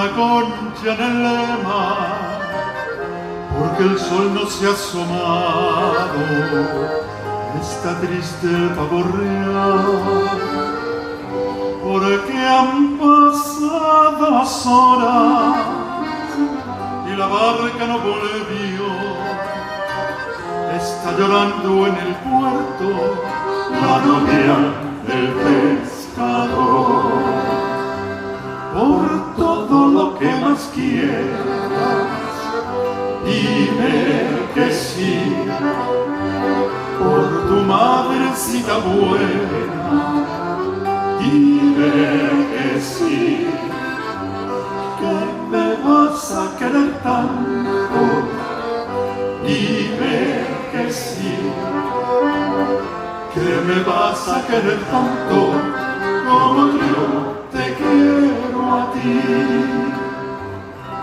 una concha en el mar, porque el sol no se ha asomado, está triste el pavo real, porque han pasado las horas y la barca no volvió. Está llorando en el puerto la novia del pescador. Por todo lo que más quieras, dime que sí. Por tu madrecita buena, dime que sí. Que me vas a querer tanto, dime que sí. Que me vas a querer tanto como